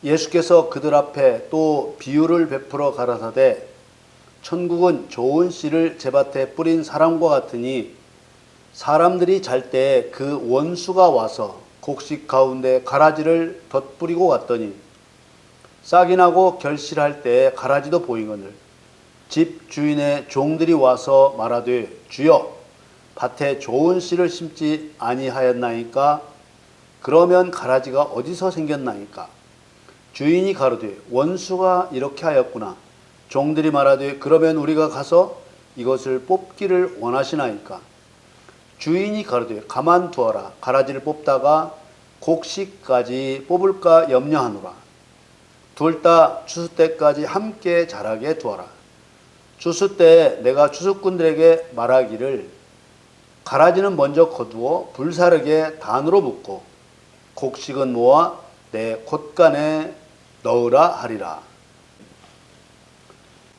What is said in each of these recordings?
예수께서 그들 앞에 또 비유를 베풀어 가라사대 천국은 좋은 씨를 제밭에 뿌린 사람과 같으니 사람들이 잘 때 그 원수가 와서 곡식 가운데 가라지를 덧뿌리고 갔더니 싹이 나고 결실할 때 가라지도 보이거늘 집 주인의 종들이 와서 말하되 주여 밭에 좋은 씨를 심지 아니하였나이까? 그러면 가라지가 어디서 생겼나이까? 주인이 가로되 원수가 이렇게 하였구나. 종들이 말하되 그러면 우리가 가서 이것을 뽑기를 원하시나이까? 주인이 가로되 가만두어라. 가라지를 뽑다가 곡식까지 뽑을까 염려하노라. 둘 다 추수 때까지 함께 자라게 두어라. 추수 때 내가 추수꾼들에게 말하기를 가라지는 먼저 거두어 불사르게 단으로 묶고 곡식은 모아 내 곶간에 넣으라 하리라.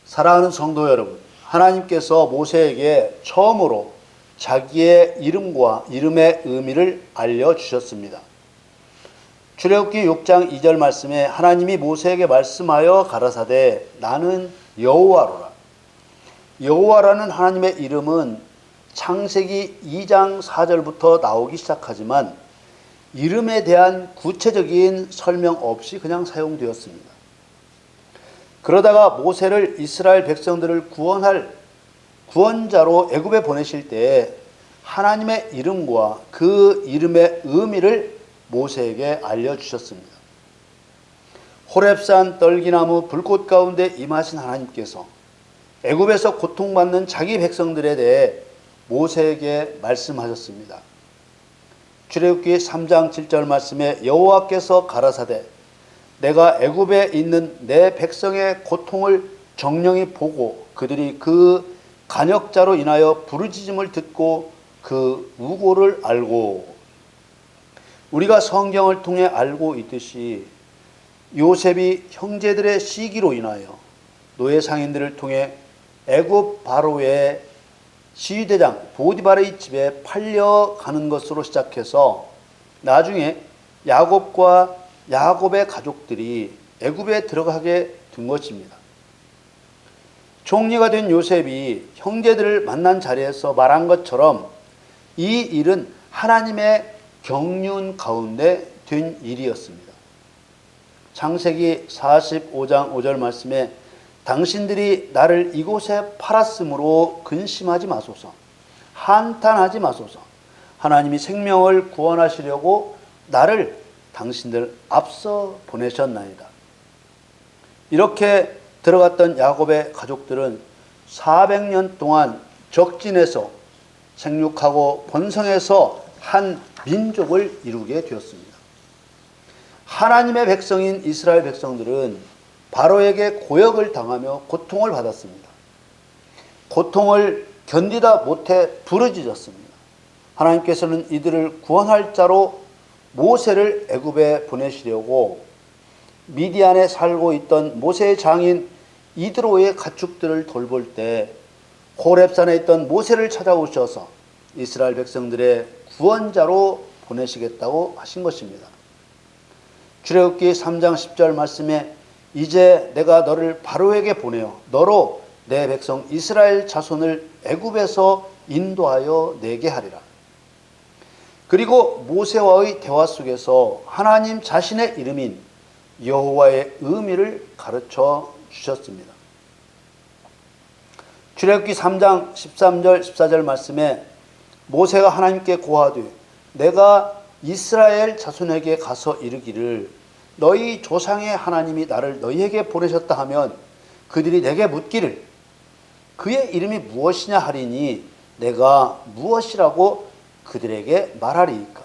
사랑하는 성도 여러분, 하나님께서 모세에게 처음으로 자기의 이름과 이름의 의미를 알려주셨습니다. 출애굽기 6장 2절 말씀에 하나님이 모세에게 말씀하여 가라사대 나는 여호와로라. 여호와라는 하나님의 이름은 창세기 2장 4절부터 나오기 시작하지만 이름에 대한 구체적인 설명 없이 그냥 사용되었습니다. 그러다가 모세를 이스라엘 백성들을 구원할 구원자로 애굽에 보내실 때 하나님의 이름과 그 이름의 의미를 모세에게 알려주셨습니다. 호렙산 떨기나무 불꽃 가운데 임하신 하나님께서 애굽에서 고통받는 자기 백성들에 대해 모세에게 말씀하셨습니다. 출애굽기 3장 7절 말씀에 여호와께서 가라사대 내가 애굽에 있는 내 백성의 고통을 정령히 보고 그들이 그 간역자로 인하여 부르짖음을 듣고 그 우고를 알고, 우리가 성경을 통해 알고 있듯이 요셉이 형제들의 시기로 인하여 노예 상인들을 통해 애굽 바로의 시위대장 보디발의 집에 팔려가는 것으로 시작해서 나중에 야곱과 야곱의 가족들이 애굽에 들어가게 된 것입니다. 총리가 된 요셉이 형제들을 만난 자리에서 말한 것처럼 이 일은 하나님의 경륜 가운데 된 일이었습니다. 창세기 45장 5절 말씀에 당신들이 나를 이곳에 팔았으므로 근심하지 마소서, 한탄하지 마소서. 하나님이 생명을 구원하시려고 나를 당신들 앞서 보내셨나이다. 이렇게 들어갔던 야곱의 가족들은 400년 동안 적진에서 생육하고 번성해서 한 민족을 이루게 되었습니다. 하나님의 백성인 이스라엘 백성들은 바로에게 고역을 당하며 고통을 받았습니다. 고통을 견디다 못해 부르짖었습니다. 하나님께서는 이들을 구원할 자로 모세를 애굽에 보내시려고 미디안에 살고 있던 모세의 장인 이드로의 가축들을 돌볼 때 호렙산에 있던 모세를 찾아오셔서 이스라엘 백성들의 구원자로 보내시겠다고 하신 것입니다. 출애굽기 3장 10절 말씀에 이제 내가 너를 바로에게 보내어 너로 내 백성 이스라엘 자손을 애굽에서 인도하여 내게 하리라. 그리고 모세와의 대화 속에서 하나님 자신의 이름인 여호와의 의미를 가르쳐 주셨습니다. 출애굽기 3장 13절 14절 말씀에 모세가 하나님께 고하되 내가 이스라엘 자손에게 가서 이르기를 너희 조상의 하나님이 나를 너희에게 보내셨다 하면 그들이 내게 묻기를 그의 이름이 무엇이냐 하리니 내가 무엇이라고 그들에게 말하리이까.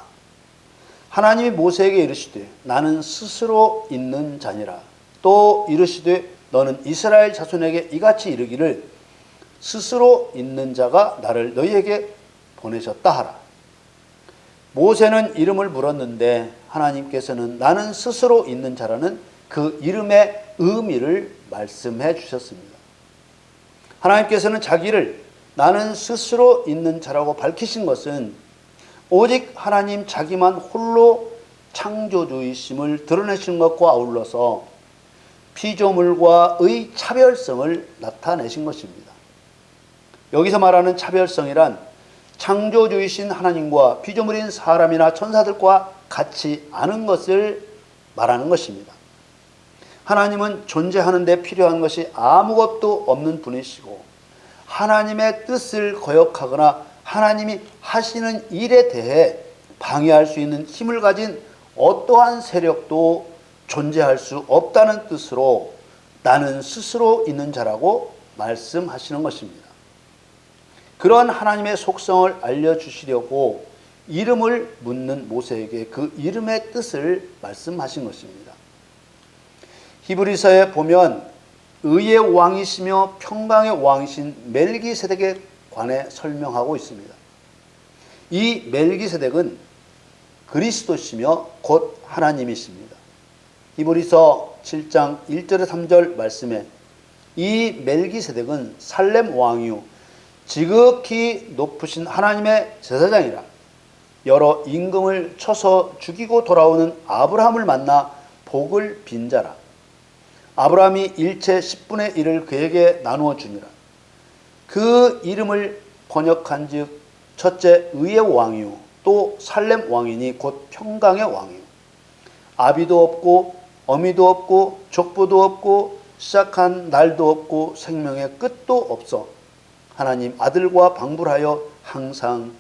하나님이 모세에게 이르시되 나는 스스로 있는 자니라. 또 이르시되 너는 이스라엘 자손에게 이같이 이르기를 스스로 있는 자가 나를 너희에게 보내셨다 하라. 모세는 이름을 물었는데 하나님께서는 나는 스스로 있는 자라는 그 이름의 의미를 말씀해 주셨습니다. 하나님께서는 자기를 나는 스스로 있는 자라고 밝히신 것은 오직 하나님 자기만 홀로 창조주의심을 드러내신 것과 아울러서 피조물과의 차별성을 나타내신 것입니다. 여기서 말하는 차별성이란 창조주이신 하나님과 피조물인 사람이나 천사들과 같이 않은 것을 말하는 것입니다. 하나님은 존재하는 데 필요한 것이 아무것도 없는 분이시고 하나님의 뜻을 거역하거나 하나님이 하시는 일에 대해 방해할 수 있는 힘을 가진 어떠한 세력도 존재할 수 없다는 뜻으로 나는 스스로 있는 자라고 말씀하시는 것입니다. 그런 하나님의 속성을 알려주시려고 이름을 묻는 모세에게 그 이름의 뜻을 말씀하신 것입니다. 히브리서에 보면 의의 왕이시며 평강의 왕이신 멜기세덱에 관해 설명하고 있습니다. 이 멜기세덱은 그리스도시며 곧 하나님이십니다. 히브리서 7장 1절에 3절 말씀에 이 멜기세덱은 살렘 왕이요 지극히 높으신 하나님의 제사장이라 여러 임금을 쳐서 죽이고 돌아오는 아브라함을 만나 복을 빈 자라. 아브라함이 일체 10분의 1을 그에게 나누어 주니라. 그 이름을 번역한 즉 첫째 의의 왕이요 또 살렘 왕이니 곧 평강의 왕이요 아비도 없고 어미도 없고 족보도 없고 시작한 날도 없고 생명의 끝도 없어 하나님 아들과 방불하여 항상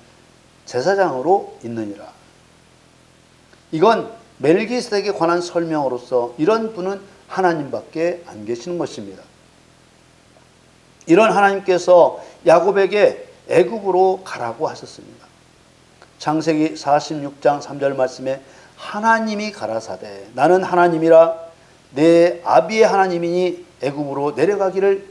제사장으로 있느니라. 이건 멜기세덱에 관한 설명으로서 이런 분은 하나님밖에 안 계시는 것입니다. 이런 하나님께서 야곱에게 애굽으로 가라고 하셨습니다. 창세기 46장 3절 말씀에 하나님이 가라사대 나는 하나님이라 내 아비의 하나님이니 애굽으로 내려가기를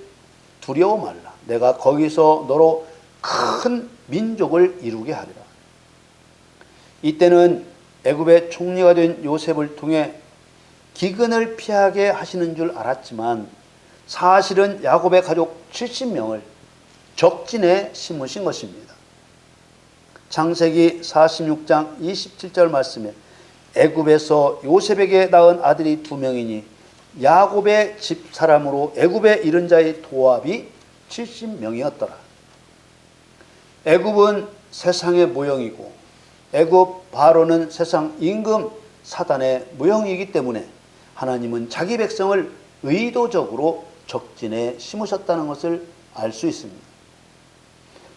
두려워 말라. 내가 거기서 너로 큰 민족을 이루게 하리라. 이때는 애굽의 총리가 된 요셉을 통해 기근을 피하게 하시는 줄 알았지만 사실은 야곱의 가족 70명을 적진에 심으신 것입니다. 창세기 46장 27절 말씀에 애굽에서 요셉에게 낳은 아들이 2명이니 야곱의 집 사람으로 애굽에 이른 자의 도합이 70명이었더라. 애굽은 세상의 모형이고 애굽 바로는 세상 임금 사단의 모형이기 때문에 하나님은 자기 백성을 의도적으로 적진에 심으셨다는 것을 알 수 있습니다.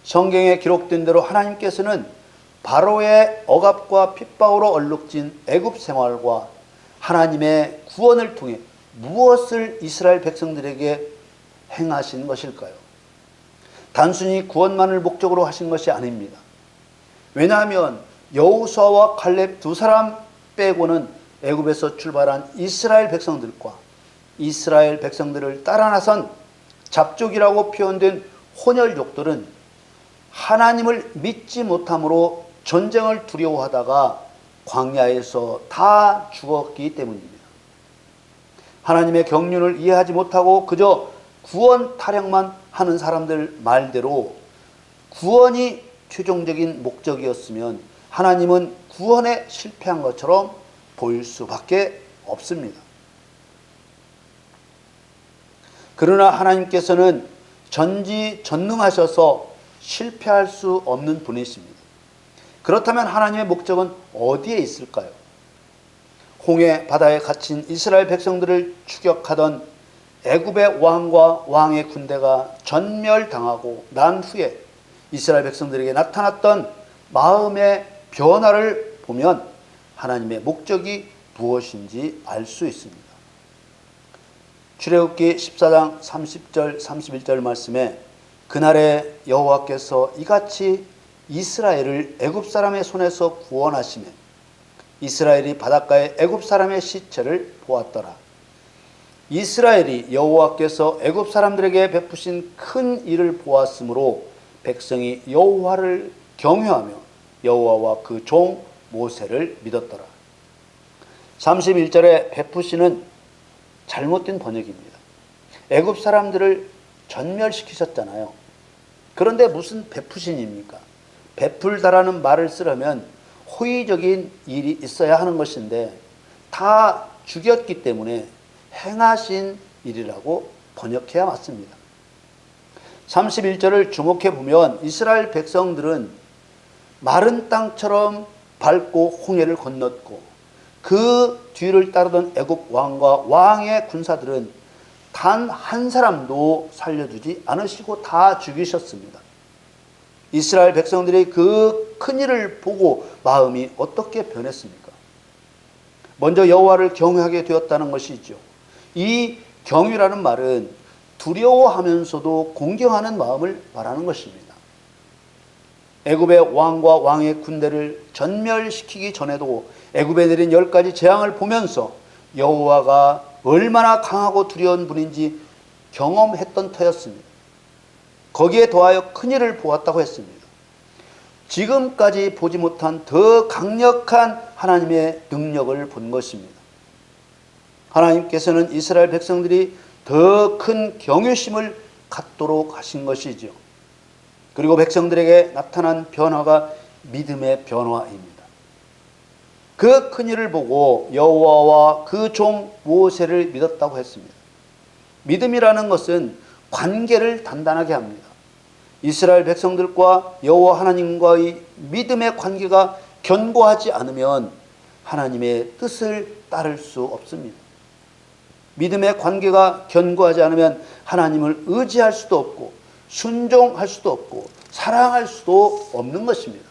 성경에 기록된 대로 하나님께서는 바로의 억압과 핍박으로 얼룩진 애굽 생활과 하나님의 구원을 통해 무엇을 이스라엘 백성들에게 행하신 것일까요? 단순히 구원만을 목적으로 하신 것이 아닙니다. 왜냐하면 여호수아와 갈렙 두 사람 빼고는 애굽에서 출발한 이스라엘 백성들과 이스라엘 백성들을 따라 나선 잡족이라고 표현된 혼혈족들은 하나님을 믿지 못함으로 전쟁을 두려워하다가 광야에서 다 죽었기 때문입니다. 하나님의 경륜을 이해하지 못하고 그저 구원 타령만 하는 사람들 말대로 구원이 최종적인 목적이었으면 하나님은 구원에 실패한 것처럼 보일 수밖에 없습니다. 그러나 하나님께서는 전지전능하셔서 실패할 수 없는 분이십니다. 그렇다면 하나님의 목적은 어디에 있을까요? 홍해 바다에 갇힌 이스라엘 백성들을 추격하던 애굽의 왕과 왕의 군대가 전멸당하고 난 후에 이스라엘 백성들에게 나타났던 마음의 변화를 보면 하나님의 목적이 무엇인지 알 수 있습니다. 출애굽기 14장 30절 31절 말씀에 그날에 여호와께서 이같이 이스라엘을 애굽 사람의 손에서 구원하시매 이스라엘이 바닷가에 애굽 사람의 시체를 보았더라. 이스라엘이 여호와께서 애굽 사람들에게 베푸신 큰 일을 보았으므로 백성이 여호와를 경외하며 여호와와 그 종 모세를 믿었더라. 31절에 베푸시는 잘못된 번역입니다. 애굽 사람들을 전멸시키셨잖아요. 그런데 무슨 베푸신입니까? 베풀다라는 말을 쓰려면 호의적인 일이 있어야 하는 것인데 다 죽였기 때문에 행하신 일이라고 번역해야 맞습니다. 31절을 주목해 보면 이스라엘 백성들은 마른 땅처럼 밟고 홍해를 건넜고 그 뒤를 따르던 애굽 왕과 왕의 군사들은 단 한 사람도 살려두지 않으시고 다 죽이셨습니다. 이스라엘 백성들이 그 큰일을 보고 마음이 어떻게 변했습니까? 먼저 여호와를 경외하게 되었다는 것이죠. 이 경외라는 말은 두려워하면서도 공경하는 마음을 말하는 것입니다. 애굽의 왕과 왕의 군대를 전멸시키기 전에도 애굽에 내린 10가지 재앙을 보면서 여호와가 얼마나 강하고 두려운 분인지 경험했던 터였습니다. 거기에 더하여 큰일을 보았다고 했습니다. 지금까지 보지 못한 더 강력한 하나님의 능력을 본 것입니다. 하나님께서는 이스라엘 백성들이 더 큰 경외심을 갖도록 하신 것이죠. 그리고 백성들에게 나타난 변화가 믿음의 변화입니다. 그 큰일을 보고 여호와와 그 종 모세를 믿었다고 했습니다. 믿음이라는 것은 관계를 단단하게 합니다. 이스라엘 백성들과 여호와 하나님과의 믿음의 관계가 견고하지 않으면 하나님의 뜻을 따를 수 없습니다. 믿음의 관계가 견고하지 않으면 하나님을 의지할 수도 없고 순종할 수도 없고 사랑할 수도 없는 것입니다.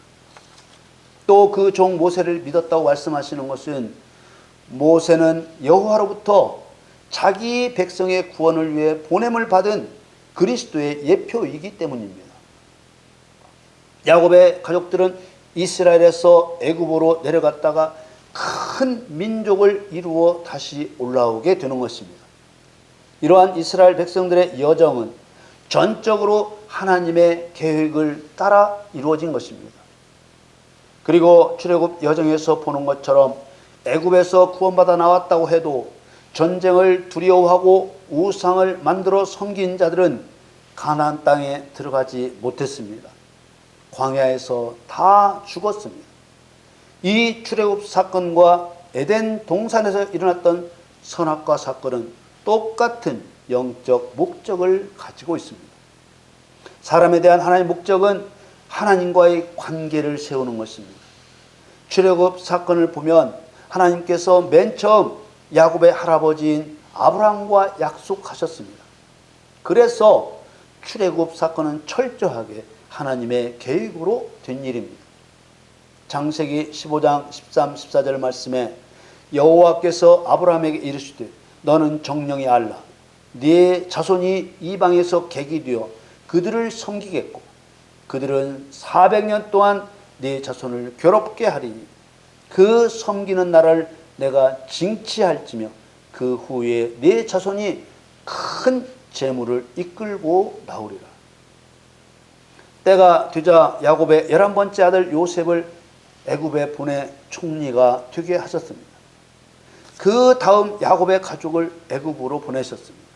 또 그 종 모세를 믿었다고 말씀하시는 것은 모세는 여호와로부터 자기 백성의 구원을 위해 보냄을 받은 그리스도의 예표이기 때문입니다. 야곱의 가족들은 이스라엘에서 애굽으로 내려갔다가 큰 민족을 이루어 다시 올라오게 되는 것입니다. 이러한 이스라엘 백성들의 여정은 전적으로 하나님의 계획을 따라 이루어진 것입니다. 그리고 출애굽 여정에서 보는 것처럼 애굽에서 구원받아 나왔다고 해도 전쟁을 두려워하고 우상을 만들어 섬긴 자들은 가나안 땅에 들어가지 못했습니다. 광야에서 다 죽었습니다. 이 출애굽 사건과 에덴 동산에서 일어났던 선악과 사건은 똑같은 영적 목적을 가지고 있습니다. 사람에 대한 하나님의 목적은 하나님과의 관계를 세우는 것입니다. 출애굽 사건을 보면 하나님께서 맨 처음 야곱의 할아버지인 아브라함과 약속하셨습니다. 그래서 출애굽 사건은 철저하게 하나님의 계획으로 된 일입니다. 창세기 15장 13, 14절 말씀에 여호와께서 아브라함에게 이르시되 너는 정령이 알라 네 자손이 이방에서 객이 되어 그들을 섬기겠고 그들은 400년 동안 네 자손을 괴롭게 하리니 그 섬기는 나라를 내가 징치할지며 그 후에 네 자손이 큰 재물을 이끌고 나오리라. 때가 되자 야곱의 11번째 아들 요셉을 애굽에 보내 총리가 되게 하셨습니다. 그 다음 야곱의 가족을 애굽으로 보내셨습니다.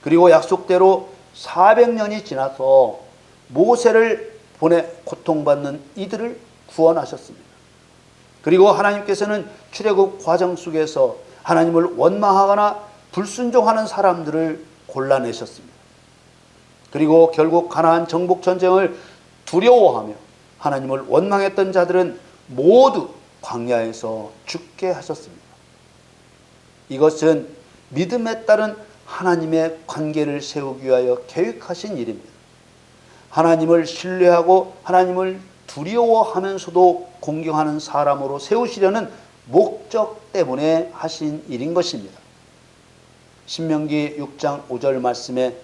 그리고 약속대로 400년이 지나서 모세를 보내 고통받는 이들을 구원하셨습니다. 그리고 하나님께서는 출애굽 과정 속에서 하나님을 원망하거나 불순종하는 사람들을 골라내셨습니다. 그리고 결국 가나안 정복 전쟁을 두려워하며 하나님을 원망했던 자들은 모두 광야에서 죽게 하셨습니다. 이것은 믿음에 따른 하나님의 관계를 세우기 위하여 계획하신 일입니다. 하나님을 신뢰하고 하나님을 두려워하면서도 공경하는 사람으로 세우시려는 목적 때문에 하신 일인 것입니다. 신명기 6장 5절 말씀에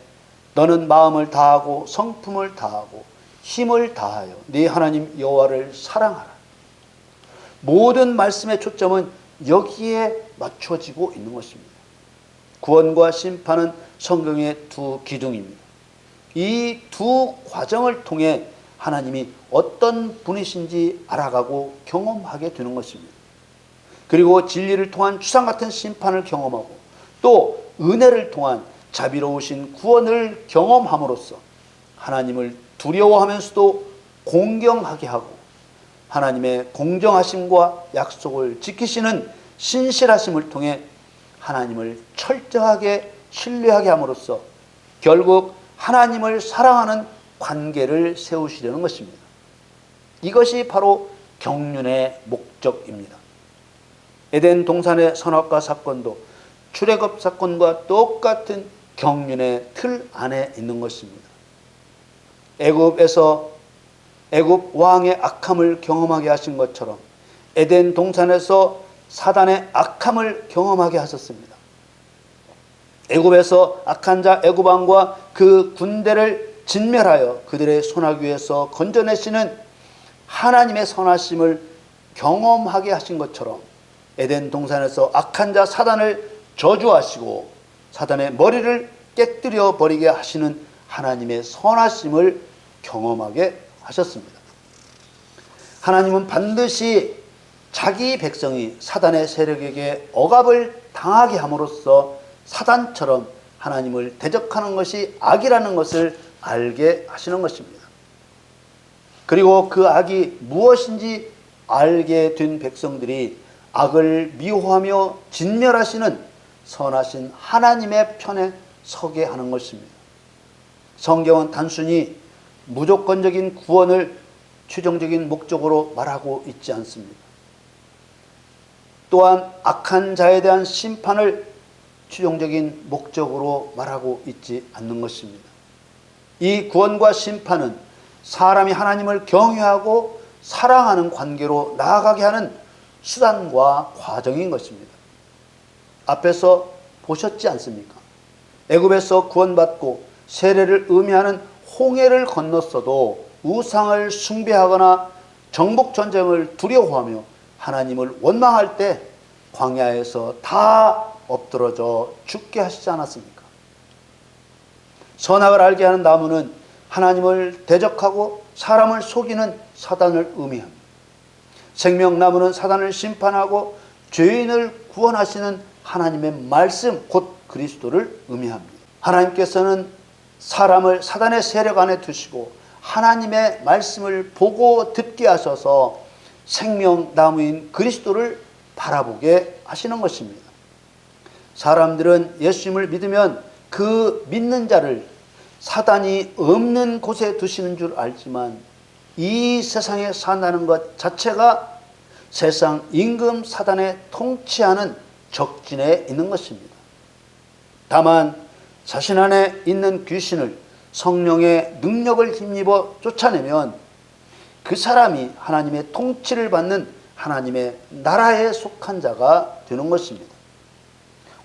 너는 마음을 다하고 성품을 다하고 힘을 다하여 네 하나님 여호와를 사랑하라. 모든 말씀의 초점은 여기에 맞춰지고 있는 것입니다. 구원과 심판은 성경의 두 기둥입니다. 이 두 과정을 통해 하나님이 어떤 분이신지 알아가고 경험하게 되는 것입니다. 그리고 진리를 통한 추상 같은 심판을 경험하고 또 은혜를 통한 자비로우신 구원을 경험함으로써 하나님을 두려워하면서도 공경하게 하고 하나님의 공정하심과 약속을 지키시는 신실하심을 통해 하나님을 철저하게 신뢰하게 함으로써 결국 하나님을 사랑하는 관계를 세우시려는 것입니다. 이것이 바로 경륜의 목적입니다. 에덴 동산의 선악과 사건도 출애굽 사건과 똑같은 경륜의 틀 안에 있는 것입니다. 애굽에서 애굽 왕의 악함을 경험하게 하신 것처럼 에덴 동산에서 사단의 악함을 경험하게 하셨습니다. 애굽에서 악한 자 애굽 왕과 그 군대를 진멸하여 그들의 손아귀에서 건져내시는 하나님의 선하심을 경험하게 하신 것처럼 에덴 동산에서 악한 자 사단을 저주하시고 사단의 머리를 깨뜨려 버리게 하시는 하나님의 선하심을 경험하게 하셨습니다. 하나님은 반드시 자기 백성이 사단의 세력에게 억압을 당하게 함으로써 사단처럼 하나님을 대적하는 것이 악이라는 것을 알게 하시는 것입니다. 그리고 그 악이 무엇인지 알게 된 백성들이 악을 미워하며 진멸하시는 선하신 하나님의 편에 서게 하는 것입니다. 성경은 단순히 무조건적인 구원을 최종적인 목적으로 말하고 있지 않습니다. 또한 악한 자에 대한 심판을 최종적인 목적으로 말하고 있지 않는 것입니다. 이 구원과 심판은 사람이 하나님을 경외하고 사랑하는 관계로 나아가게 하는 수단과 과정인 것입니다. 앞에서 보셨지 않습니까? 애굽에서 구원받고 세례를 의미하는 홍해를 건넜어도 우상을 숭배하거나 정복 전쟁을 두려워하며 하나님을 원망할 때 광야에서 다 엎드러져 죽게 하시지 않았습니까? 선악을 알게 하는 나무는 하나님을 대적하고 사람을 속이는 사단을 의미합니다. 생명나무는 사단을 심판하고 죄인을 구원하시는 하나님의 말씀 곧 그리스도를 의미합니다. 하나님께서는 사람을 사단의 세력 안에 두시고 하나님의 말씀을 보고 듣게 하셔서 생명나무인 그리스도를 바라보게 하시는 것입니다. 사람들은 예수님을 믿으면 그 믿는 자를 사단이 없는 곳에 두시는 줄 알지만 이 세상에 산다는 것 자체가 세상 임금 사단에 통치하는 적진에 있는 것입니다. 다만 자신 안에 있는 귀신을 성령의 능력을 힘입어 쫓아내면 그 사람이 하나님의 통치를 받는 하나님의 나라에 속한 자가 되는 것입니다.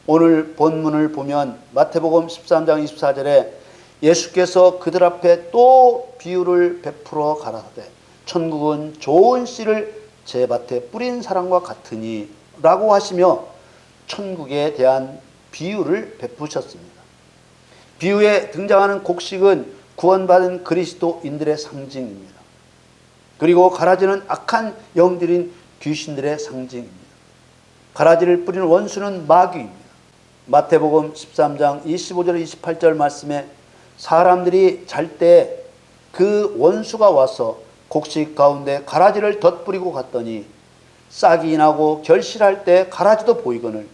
오늘 본문을 보면 마태복음 13장 24절에 예수께서 그들 앞에 또 비유를 베풀어 가라사대 천국은 좋은 씨를 제 밭에 뿌린 사람과 같으니 라고 하시며 천국에 대한 비유를 베푸셨습니다. 비유에 등장하는 곡식은 구원받은 그리스도인들의 상징입니다. 그리고 가라지는 악한 영들인 귀신들의 상징입니다. 가라지를 뿌리는 원수는 마귀입니다. 마태복음 13장 25절 28절 말씀에 사람들이 잘 때 그 원수가 와서 곡식 가운데 가라지를 덧뿌리고 갔더니 싹이 나고 결실할 때 가라지도 보이거늘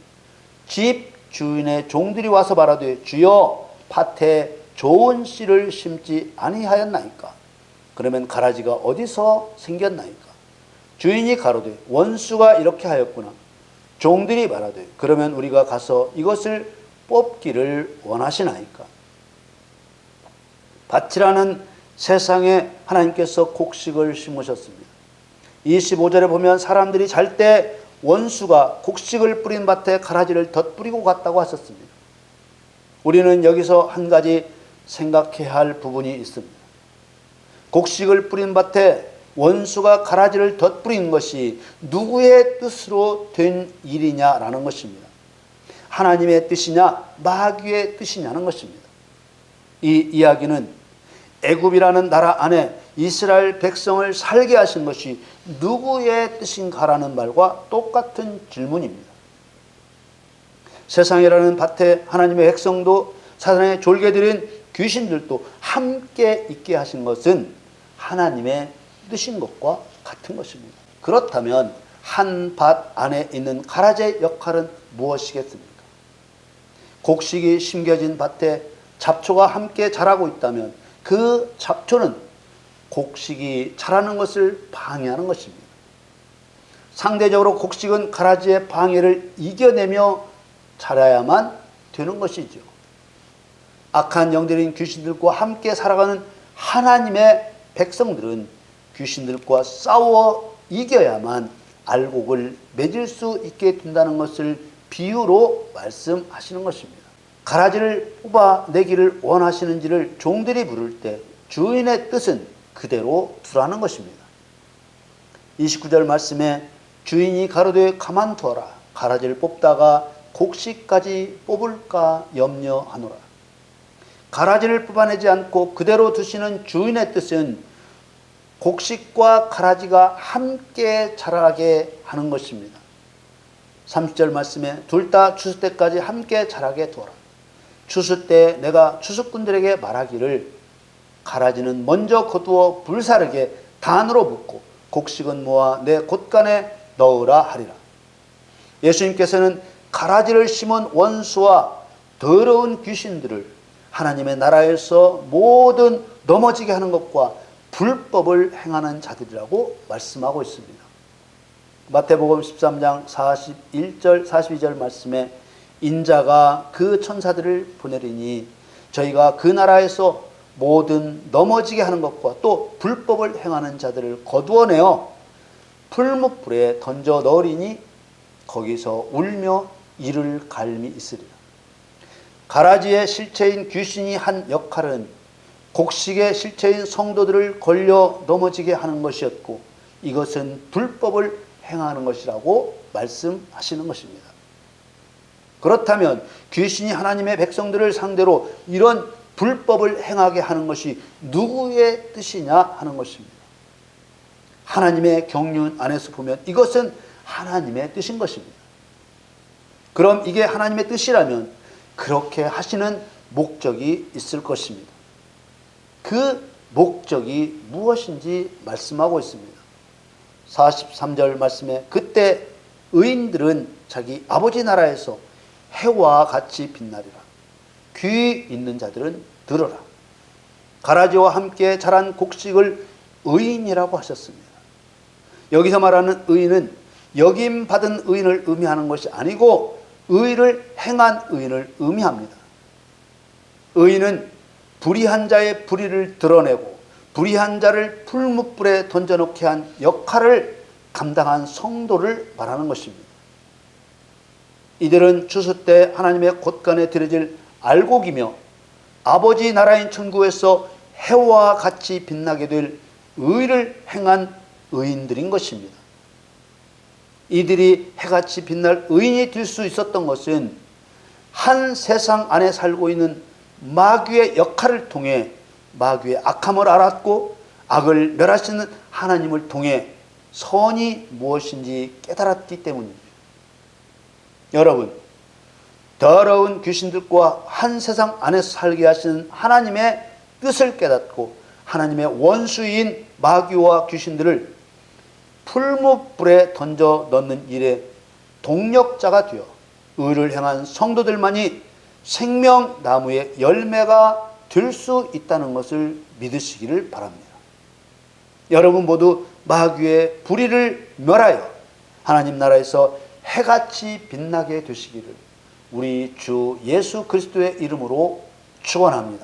집 주인의 종들이 와서 말하되 주여 밭에 좋은 씨를 심지 아니하였나이까? 그러면 가라지가 어디서 생겼나이까? 주인이 가로되 원수가 이렇게 하였구나. 종들이 말하되 그러면 우리가 가서 이것을 뽑기를 원하시나이까? 밭이라는 세상에 하나님께서 곡식을 심으셨습니다. 25절에 보면 사람들이 잘 때 원수가 곡식을 뿌린 밭에 가라지를 덧뿌리고 갔다고 하셨습니다. 우리는 여기서 한 가지 생각해야 할 부분이 있습니다. 곡식을 뿌린 밭에 원수가 가라지를 덧뿌린 것이 누구의 뜻으로 된 일이냐라는 것입니다. 하나님의 뜻이냐 마귀의 뜻이냐는 것입니다. 이 이야기는 애굽이라는 나라 안에 이스라엘 백성을 살게 하신 것이 누구의 뜻인가라는 말과 똑같은 질문입니다. 세상이라는 밭에 하나님의 백성도 사단의 졸개들인 귀신들도 함께 있게 하신 것은 하나님의 뜻인 것과 같은 것입니다. 그렇다면 한 밭 안에 있는 가라지의 역할은 무엇이겠습니까? 곡식이 심겨진 밭에 잡초가 함께 자라고 있다면 그 잡초는 곡식이 자라는 것을 방해하는 것입니다. 상대적으로 곡식은 가라지의 방해를 이겨내며 자라야만 되는 것이죠. 악한 영들인 귀신들과 함께 살아가는 하나님의 백성들은 귀신들과 싸워 이겨야만 알곡을 맺을 수 있게 된다는 것을 비유로 말씀하시는 것입니다. 가라지를 뽑아내기를 원하시는지를 종들이 물을 때 주인의 뜻은 그대로 두라는 것입니다. 29절 말씀에 주인이 가로되 가만두어라. 가라지를 뽑다가 곡식까지 뽑을까 염려하노라. 가라지를 뽑아내지 않고 그대로 두시는 주인의 뜻은 곡식과 가라지가 함께 자라게 하는 것입니다. 30절 말씀에 둘 다 추수 때까지 함께 자라게 두어라. 추수 때 내가 추수꾼들에게 말하기를 가라지는 먼저 거두어 불사르게 단으로 묻고 곡식은 모아 내 곶간에 넣으라 하리라. 예수님께서는 가라지를 심은 원수와 더러운 귀신들을 하나님의 나라에서 모든 넘어지게 하는 것과 불법을 행하는 자들이라고 말씀하고 있습니다. 마태복음 13장 41절 42절 말씀에 인자가 그 천사들을 보내리니 저희가 그 나라에서 모든 넘어지게 하는 것과 또 불법을 행하는 자들을 거두어내어 풀무불에 던져 넣으리니 거기서 울며 이를 갈미 있으리라. 가라지의 실체인 귀신이 한 역할은 곡식의 실체인 성도들을 걸려 넘어지게 하는 것이었고 이것은 불법을 행하는 것이라고 말씀하시는 것입니다. 그렇다면 귀신이 하나님의 백성들을 상대로 이런 불법을 행하게 하는 것이 누구의 뜻이냐 하는 것입니다. 하나님의 경륜 안에서 보면 이것은 하나님의 뜻인 것입니다. 그럼 이게 하나님의 뜻이라면 그렇게 하시는 목적이 있을 것입니다. 그 목적이 무엇인지 말씀하고 있습니다. 43절 말씀에 그때 의인들은 자기 아버지 나라에서 해와 같이 빛나리라. 귀 있는 자들은 들어라. 가라지와 함께 자란 곡식을 의인이라고 하셨습니다. 여기서 말하는 의인은 여김받은 의인을 의미하는 것이 아니고 의를 행한 의인을 의미합니다. 의인은 불의한 자의 불의를 드러내고 불의한 자를 풀무불에 던져놓게 한 역할을 감당한 성도를 말하는 것입니다. 이들은 추수 때 하나님의 곶간에 드려질 알곡이며 아버지 나라인 천국에서 해와 같이 빛나게 될 의를 행한 의인들인 것입니다. 이들이 해같이 빛날 의인이 될 수 있었던 것은 한 세상 안에 살고 있는 마귀의 역할을 통해 마귀의 악함을 알았고 악을 멸하시는 하나님을 통해 선이 무엇인지 깨달았기 때문입니다. 여러분, 더러운 귀신들과 한 세상 안에서 살게 하시는 하나님의 뜻을 깨닫고 하나님의 원수인 마귀와 귀신들을 풀무불에 던져 넣는 일에 동력자가 되어 의를 행한 성도들만이 생명나무의 열매가 될 수 있다는 것을 믿으시기를 바랍니다. 여러분 모두 마귀의 불의를 멸하여 하나님 나라에서 해같이 빛나게 되시기를 우리 주 예수 그리스도의 이름으로 축원합니다.